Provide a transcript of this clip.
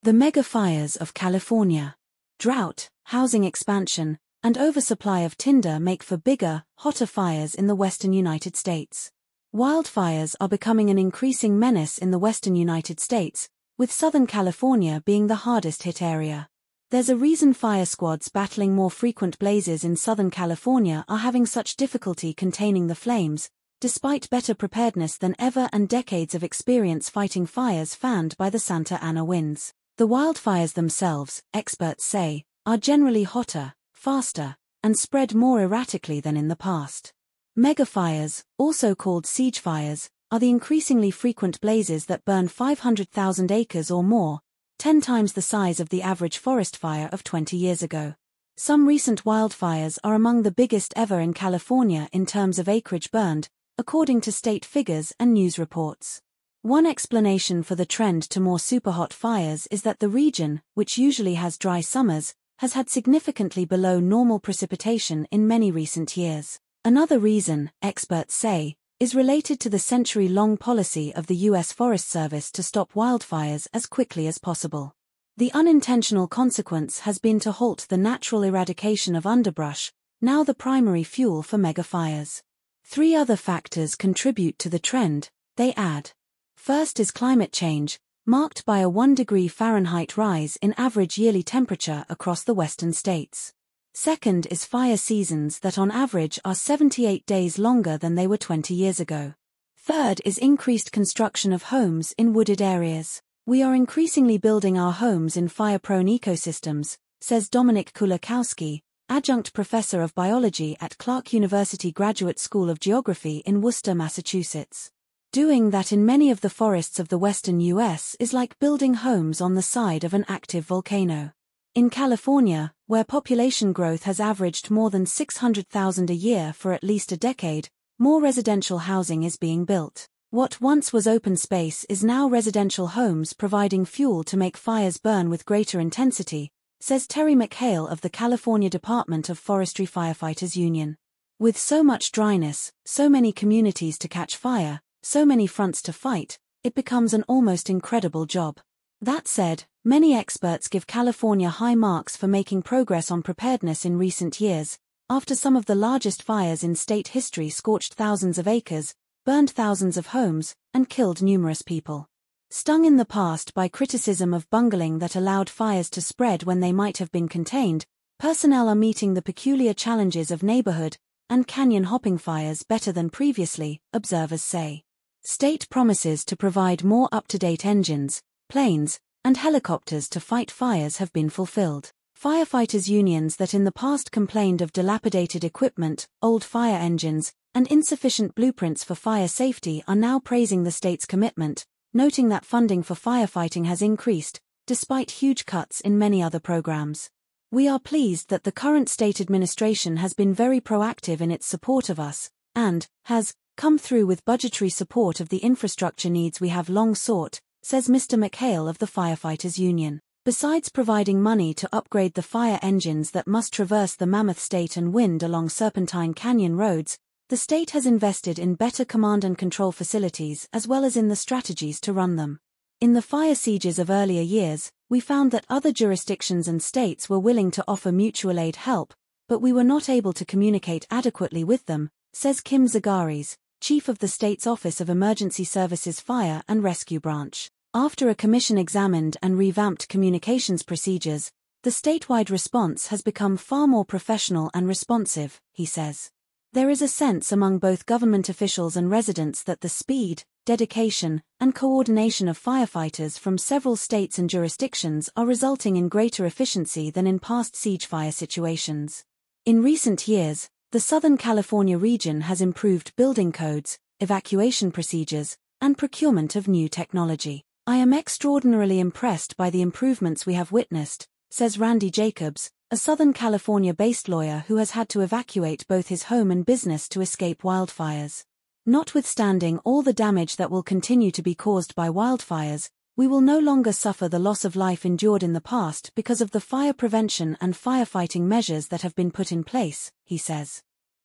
The megafires of California. Drought, housing expansion, and oversupply of tinder make for bigger, hotter fires in the western United States. Wildfires are becoming an increasing menace in the western United States, with Southern California being the hardest-hit area. There's a reason fire squads battling more frequent blazes in Southern California are having such difficulty containing the flames, despite better preparedness than ever and decades of experience fighting fires fanned by the Santa Ana winds. The wildfires themselves, experts say, are generally hotter, faster, and spread more erratically than in the past. Megafires, also called siege fires, are the increasingly frequent blazes that burn 500,000 acres or more, 10 times the size of the average forest fire of 20 years ago. Some recent wildfires are among the biggest ever in California in terms of acreage burned, according to state figures and news reports. One explanation for the trend to more superhot fires is that the region, which usually has dry summers, has had significantly below normal precipitation in many recent years. Another reason, experts say, is related to the century-long policy of the U.S. Forest Service to stop wildfires as quickly as possible. The unintentional consequence has been to halt the natural eradication of underbrush, now the primary fuel for megafires. 3 other factors contribute to the trend, they add. First is climate change, marked by a 1 degree Fahrenheit rise in average yearly temperature across the western states. Second is fire seasons that on average are 78 days longer than they were 20 years ago. Third is increased construction of homes in wooded areas. We are increasingly building our homes in fire-prone ecosystems, says Dominic Kulakowski, adjunct professor of biology at Clark University Graduate School of Geography in Worcester, Massachusetts. Doing that in many of the forests of the western U.S. is like building homes on the side of an active volcano. In California, where population growth has averaged more than 600,000 a year for at least a decade, more residential housing is being built. What once was open space is now residential homes providing fuel to make fires burn with greater intensity, says Terry McHale of the California Department of Forestry Firefighters Union. With so much dryness, so many communities to catch fire, so many fronts to fight, it becomes an almost incredible job. That said, many experts give California high marks for making progress on preparedness in recent years, after some of the largest fires in state history scorched thousands of acres, burned thousands of homes, and killed numerous people. Stung in the past by criticism of bungling that allowed fires to spread when they might have been contained, personnel are meeting the peculiar challenges of neighborhood and canyon hopping fires better than previously, observers say. State promises to provide more up-to-date engines, planes, and helicopters to fight fires have been fulfilled. Firefighters unions that in the past complained of dilapidated equipment, old fire engines, and insufficient blueprints for fire safety are now praising the state's commitment, noting that funding for firefighting has increased, despite huge cuts in many other programs. We are pleased that the current state administration has been very proactive in its support of us, and has come through with budgetary support of the infrastructure needs we have long sought, says Mr. McHale of the Firefighters Union. Besides providing money to upgrade the fire engines that must traverse the Mammoth State and wind along Serpentine Canyon roads, the state has invested in better command and control facilities as well as in the strategies to run them. In the fire sieges of earlier years, we found that other jurisdictions and states were willing to offer mutual aid help, but we were not able to communicate adequately with them, says Kim Zagaris, chief of the state's Office of Emergency Services Fire and Rescue Branch. After a commission examined and revamped communications procedures, the statewide response has become far more professional and responsive, he says. There is a sense among both government officials and residents that the speed, dedication, and coordination of firefighters from several states and jurisdictions are resulting in greater efficiency than in past siege fire situations. In recent years, the Southern California region has improved building codes, evacuation procedures, and procurement of new technology. I am extraordinarily impressed by the improvements we have witnessed, says Randy Jacobs, a Southern California-based lawyer who has had to evacuate both his home and business to escape wildfires. Notwithstanding all the damage that will continue to be caused by wildfires, we will no longer suffer the loss of life endured in the past because of the fire prevention and firefighting measures that have been put in place, he says.